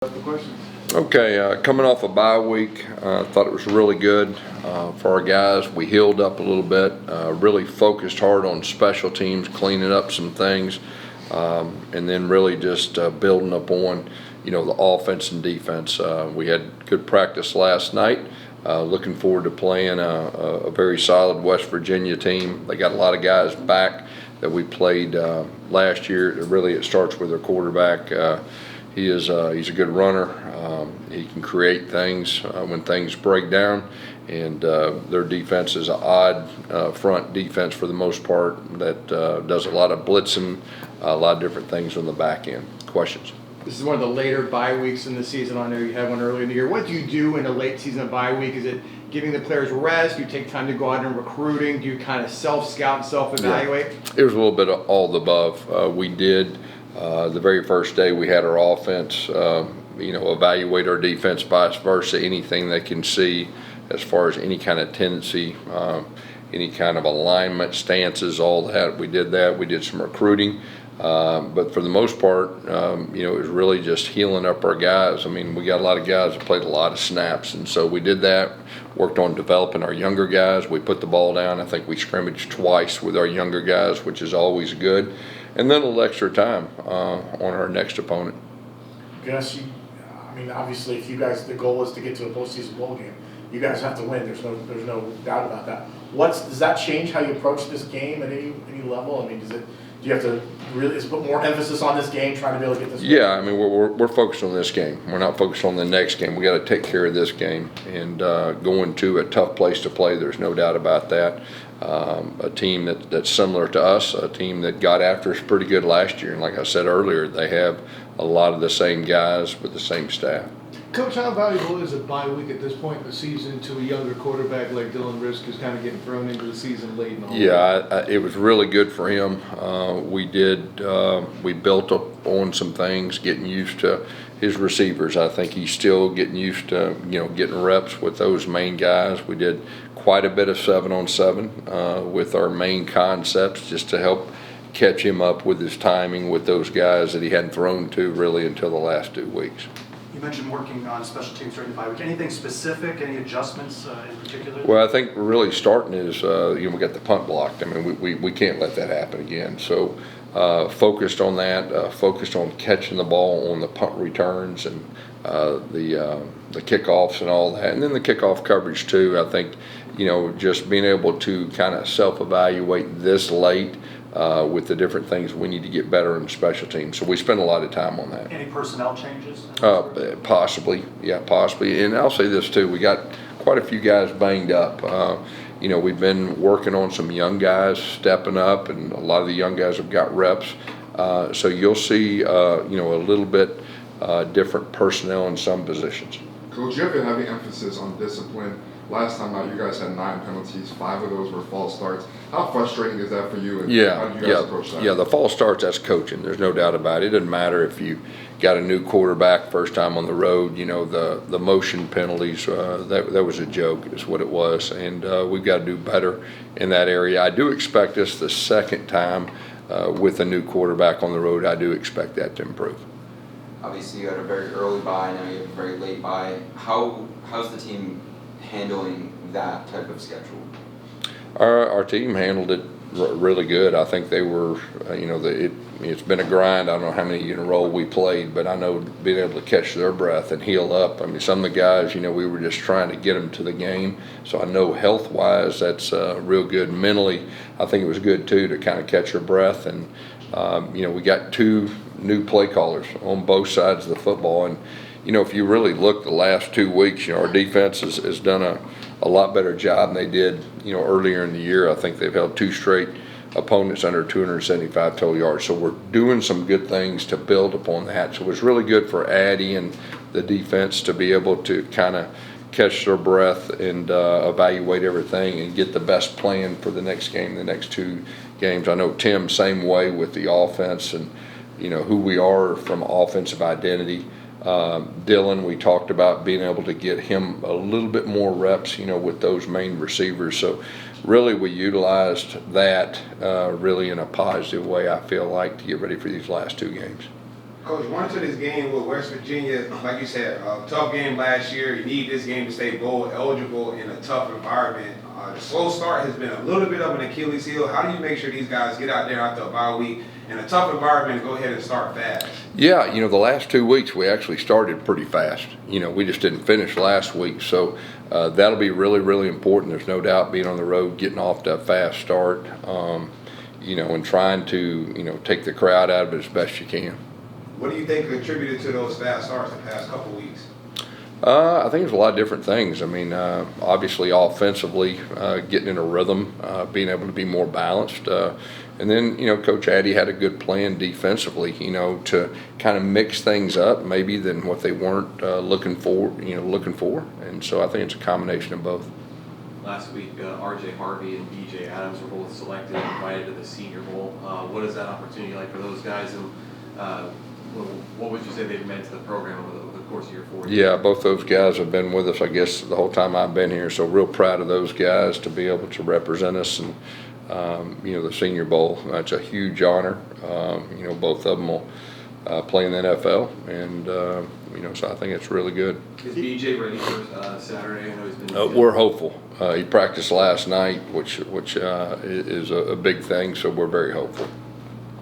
Questions? Okay, coming off a bye week, thought it was really good for our guys. We healed up a little bit, really focused hard on special teams, cleaning up some things, and then really just building up on, the offense and defense. We had good practice last night. Looking forward to playing a very solid West Virginia team. They got a lot of guys back that we played last year. Really, it starts with their quarterback. He's a good runner. He can create things when things break down, and their defense is an odd front defense for the most part that does a lot of blitzing, a lot of different things on the back end. Questions? This is one of the later bye weeks in the season. I know you had one earlier in the year. What do you do in a late season bye week? Is it giving the players rest? Do you take time to go out and recruiting? Do you kind of self-scout and self-evaluate? Yeah. It was a little bit of all the above. We did. The very first day we had our offense, evaluate our defense, vice versa, anything they can see as far as any kind of tendency, any kind of alignment, stances, all that. We did that. We did some recruiting. But for the most part, it was really just healing up our guys. I mean, we got a lot of guys that played a lot of snaps, and so we did that, worked on developing our younger guys. We put the ball down. I think we scrimmaged twice with our younger guys, which is always good. And then a little extra time on our next opponent. Gus, obviously, if you guys, the goal is to get to a postseason bowl game, you guys have to win. There's no doubt about that. Does that change how you approach this game at any level? Do you have to really put more emphasis on this game, trying to be able to get this? Yeah, we're focused on this game. We're not focused on the next game. We got to take care of this game, and going to a tough place to play. There's no doubt about that. A team that's similar to us, a team that got after us pretty good last year, and like I said earlier, they have a lot of the same guys with the same staff. Coach, how valuable is a bye week at this point in the season to a younger quarterback like Dylan Risk, who's kind of getting thrown into the season late and all? Yeah, it was really good for him. We built up on some things, getting used to his receivers. I think he's still getting used to, getting reps with those main guys. We did quite a bit of 7-on-7 with our main concepts just to help catch him up with his timing with those guys that he hadn't thrown to really until the last 2 weeks. You mentioned working on special teams during the bye week. Anything specific, any adjustments in particular? Well, I think really starting is, we got the punt blocked. We can't let that happen again. So focused on that, focused on catching the ball on the punt returns and the kickoffs and all that. And then the kickoff coverage too. I think, just being able to kind of self-evaluate this late with the different things we need to get better in special teams. So we spend a lot of time on that. Any personnel changes? Possibly. And I'll say this too, we got quite a few guys banged up. We've been working on some young guys stepping up, and a lot of the young guys have got reps. So you'll see, a little bit different personnel in some positions. Coach, you have a heavy emphasis on discipline. Last time out, you guys had 9 penalties. 5 of those were false starts. How frustrating is that for you? And how do you guys approach that? Yeah, the false starts, that's coaching. There's no doubt about it. It doesn't matter if you got a new quarterback first time on the road. The motion penalties, that was a joke is what it was. And we've got to do better in that area. I do expect us the second time with a new quarterback on the road, I do expect that to improve. Obviously, you had a very early bye, now you have a very late bye. How's the team handling that type of schedule? Our team handled it really good. I think they were, it's been a grind. I don't know how many in a row we played, but I know being able to catch their breath and heal up. Some of the guys, we were just trying to get them to the game. So I know health-wise that's real good. Mentally, I think it was good too to kind of catch your breath. And, we got 2 new play callers on both sides of the football. And, if you really look the last 2 weeks, our defense has done a lot better job than they did, earlier in the year. I think they've held 2 straight opponents under 275 total yards. So we're doing some good things to build upon that. So it was really good for Addy and the defense to be able to kind of catch their breath and evaluate everything and get the best plan for the next game, the next 2 games. I know Tim, same way with the offense and, who we are from offensive identity. Dylan, we talked about being able to get him a little bit more reps, with those main receivers. So really we utilized that really in a positive way, I feel like, to get ready for these last 2 games. Coach, going to this game with West Virginia, like you said, a tough game last year. You need this game to stay bowl eligible in a tough environment. The slow start has been a little bit of an Achilles heel. How do you make sure these guys get out there after a bye week in a tough environment and go ahead and start fast? Yeah, the last 2 weeks we actually started pretty fast. We just didn't finish last week. So that'll be really, really important. There's no doubt being on the road, getting off to a fast start, and trying to, take the crowd out of it as best you can. What do you think contributed to those fast starts the past couple weeks? I think there's a lot of different things. Obviously offensively, getting in a rhythm, being able to be more balanced. And then, Coach Addy had a good plan defensively, to kind of mix things up maybe than what they weren't looking for. And so I think it's a combination of both. Last week, R.J. Harvey and B.J. Adams were both selected and invited to the Senior Bowl. What is that opportunity like for those guys, and what would you say they've meant to the program over the course of your 4 years? Yeah, both those guys have been with us, I guess, the whole time I've been here. So real proud of those guys to be able to represent us and, the Senior Bowl. That's a huge honor. Both of them will play in the NFL, and so I think it's really good. Is B.J. ready for Saturday? I know he's been. We're hopeful. He practiced last night, which is a big thing. So we're very hopeful.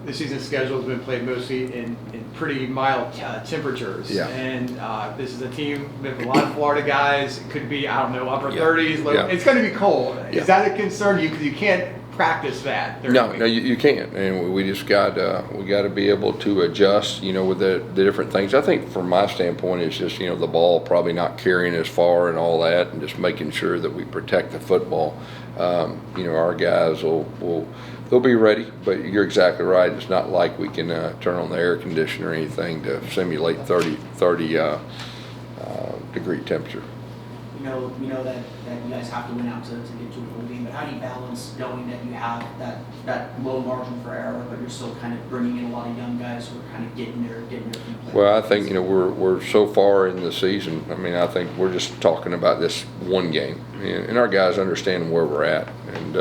The season schedule has been played mostly in pretty mild temperatures. Yeah. And this is a team with a lot of Florida guys. It could be, upper 30s. Low. Yeah. It's going to be cold. Yeah. Is that a concern? Because you can't practice that. No, you can't. And we just got to be able to adjust, with the different things. I think from my standpoint, it's just, the ball probably not carrying as far and all that, and just making sure that we protect the football. Our guys they'll be ready, but you're exactly right. It's not like we can turn on the air conditioner or anything to simulate 30 degree temperature. We know that you guys have to win out to get to a full game, but how do you balance knowing that you have that low margin for error, but you're still kind of bringing in a lot of young guys who are kind of getting their feet? Well, I think we're so far in the season. I think we're just talking about this one game, and our guys understand where we're at, and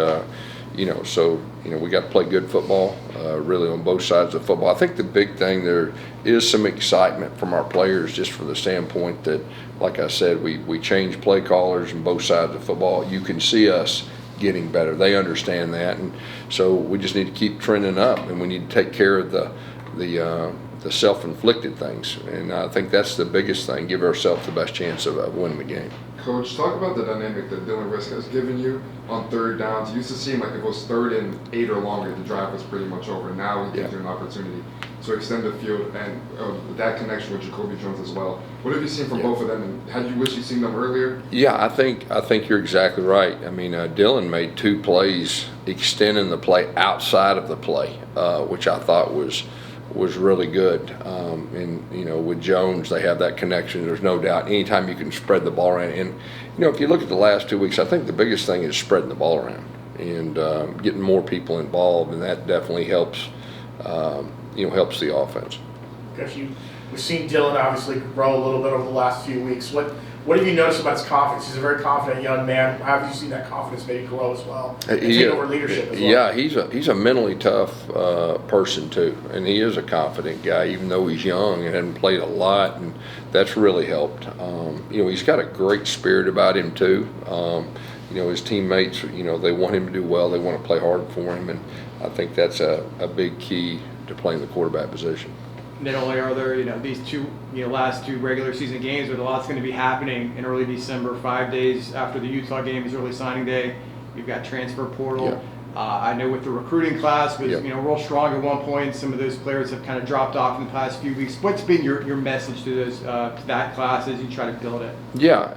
so we got to play good football, really on both sides of football. I think the big thing there is some excitement from our players, just from the standpoint that, like I said, we change play callers on both sides of football. You can see us getting better. They understand that, and so we just need to keep trending up, and we need to take care of the self-inflicted things. And I think that's the biggest thing. Give ourselves the best chance of winning the game. Coach, talk about the dynamic that Dylan Risk has given you on third downs. It used to seem like if it was 3rd and 8 or longer, the drive was pretty much over. Now he gives you an opportunity to extend the field, and that connection with Jacoby Jones as well. What have you seen from both of them, and had you wished you'd seen them earlier? Yeah, I think you're exactly right. Dylan made 2 plays extending the play outside of the play, which I thought was really good. And with Jones, they have that connection. There's no doubt. Anytime you can spread the ball around, and if you look at the last 2 weeks, I think the biggest thing is spreading the ball around and getting more people involved, and that definitely helps. Helps the offense. Gosh, we've seen Dylan obviously grow a little bit over the last few weeks. What have you noticed about his confidence? He's a very confident young man. How have you seen that confidence maybe grow as well? And take over leadership as well? Yeah, he's a mentally tough person too, and he is a confident guy, even though he's young and hasn't played a lot, and that's really helped. He's got a great spirit about him too. His teammates, they want him to do well. They want to play hard for him, and I think that's a big key to playing the quarterback position. Not only are there, these last 2 regular season games, but a lot's going to be happening in early December. 5 days after the Utah game is early signing day. You've got transfer portal. Yeah. I know with the recruiting class was real strong at one point. Some of those players have kind of dropped off in the past few weeks. What's been your message to those to that class as you try to build it? Yeah,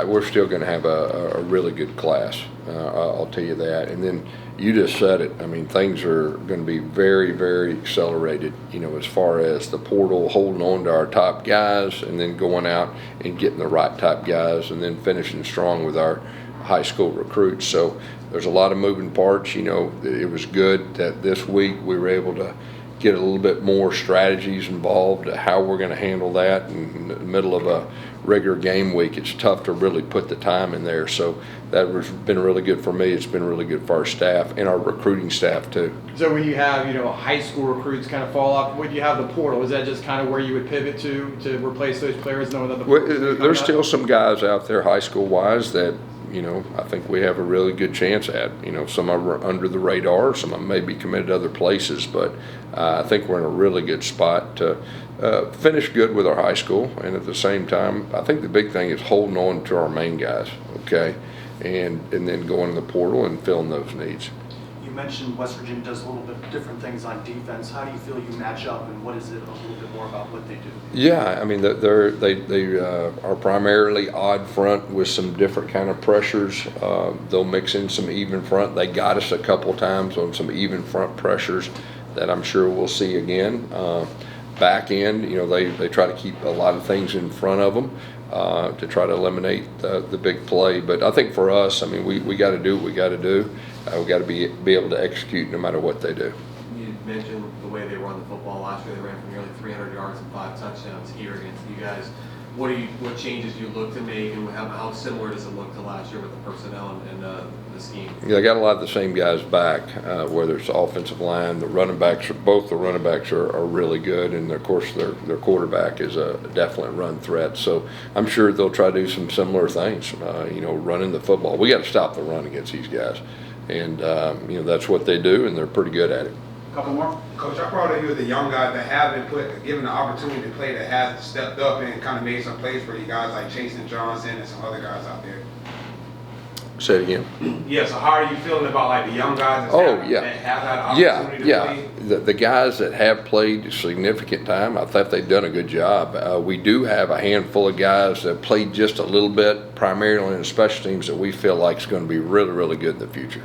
we're still going to have a really good class. I'll tell you that. And then you just said it. Things are going to be very, very accelerated. As far as the portal, holding on to our top guys, and then going out and getting the right top guys, and then finishing strong with our high school recruits. So there's a lot of moving parts. It was good that this week we were able to get a little bit more strategies involved, how we're going to handle that in the middle of a regular game week. It's tough to really put the time in there. So that has been really good for me. It's been really good for our staff and our recruiting staff too. So when you have, high school recruits kind of fall off, when you have the portal, is that just kind of where you would pivot to replace those players knowing that the portal is coming There's up? still some guys out there high school wise that, I think we have a really good chance at. Some of them are under the radar, some of them may be committed to other places, but I think we're in a really good spot to finish good with our high school. And at the same time, I think the big thing is holding on to our main guys, okay? And then going to the portal and filling those needs. You mentioned West Virginia does a little bit different things on defense. How do you feel you match up, and what is it a little bit more about what they do? Yeah, I mean, they are primarily odd front with some different kind of pressures. They'll mix in some even front. They got us a couple times on some even front pressures that I'm sure we'll see again. Back end, they try to keep a lot of things in front of them to try to eliminate the big play. But I think for us, I mean, we got to do what we got to do. We got to be able to execute no matter what they do. You mentioned the way they run the football last year. They ran for nearly 300 yards and 5 touchdowns here against you guys. What changes do you look to make, and how similar does it look to last year with the personnel and the scheme? Yeah, they got a lot of the same guys back, whether it's the offensive line, the running backs. Both the running backs are really good, and of course their quarterback is a definite run threat. So I'm sure they'll try to do some similar things. Running the football. We got to stop the run against these guys, and that's what they do, and they're pretty good at it. Couple more. Coach, I brought up you as the young guys that have been given the opportunity to play, that has stepped up and kind of made some plays for you guys, like Chasen Johnson and some other guys out there. Say it again. Yeah, so how are you feeling about like the young guys that have that opportunity to play? The guys that have played significant time, I thought they've done a good job. We do have a handful of guys that played just a little bit, primarily in the special teams, that we feel like is going to be really, really good in the future.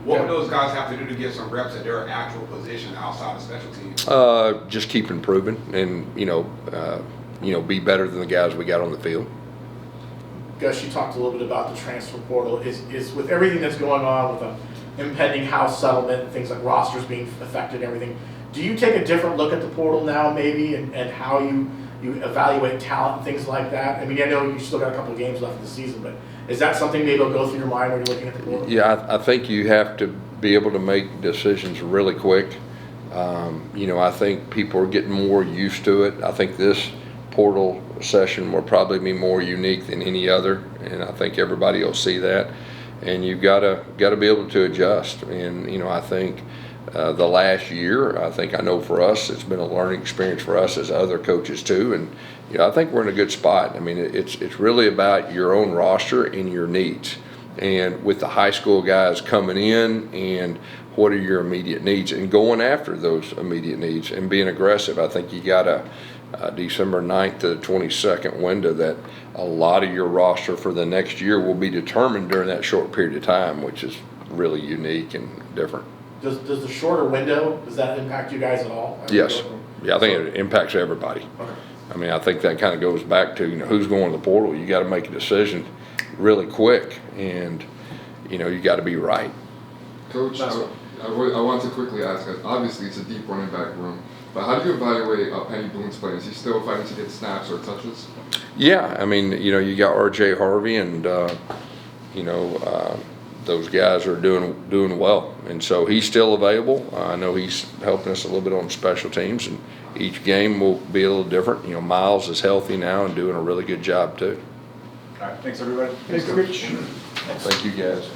What would those guys have to do to get some reps at their actual position outside of special teams? Just keep improving and, be better than the guys we got on the field. Gus, you talked a little bit about the transfer portal. Is with everything that's going on with the impending house settlement, things like rosters being affected and everything, do you take a different look at the portal now maybe and how you evaluate talent and things like that? I mean, I know you still got a couple of games left of the season, but is that something maybe will go through your mind when you're looking at the portal? Yeah, I think you have to be able to make decisions really quick. I think people are getting more used to it. I think this portal session will probably be more unique than any other, and I think everybody will see that. And you've got to be able to adjust. And I think the last year, I know for us, it's been a learning experience for us as other coaches too. And I think we're in a good spot. I mean, it's really about your own roster and your needs. And with the high school guys coming in, and what are your immediate needs, and going after those immediate needs and being aggressive. I think you got a December 9th to the 22nd window that a lot of your roster for the next year will be determined during that short period of time, which is really unique and different. Does the shorter window, does that impact you guys at all? Yes. Yeah, I think it impacts everybody. Okay. I mean, I think that kind of goes back to, who's going to the portal. You got to make a decision really quick, and, you got to be right. Coach, I want to quickly ask, obviously it's a deep running back room, but how do you evaluate Penny Boone's play? Is he still fighting to get snaps or touches? Yeah, I mean, you got RJ Harvey, and, those guys are doing well, and so he's still available. I know he's helping us a little bit on special teams, and each game will be a little different. Miles is healthy now and doing a really good job too. All right, thanks everybody. Thanks, Coach. Thank you guys.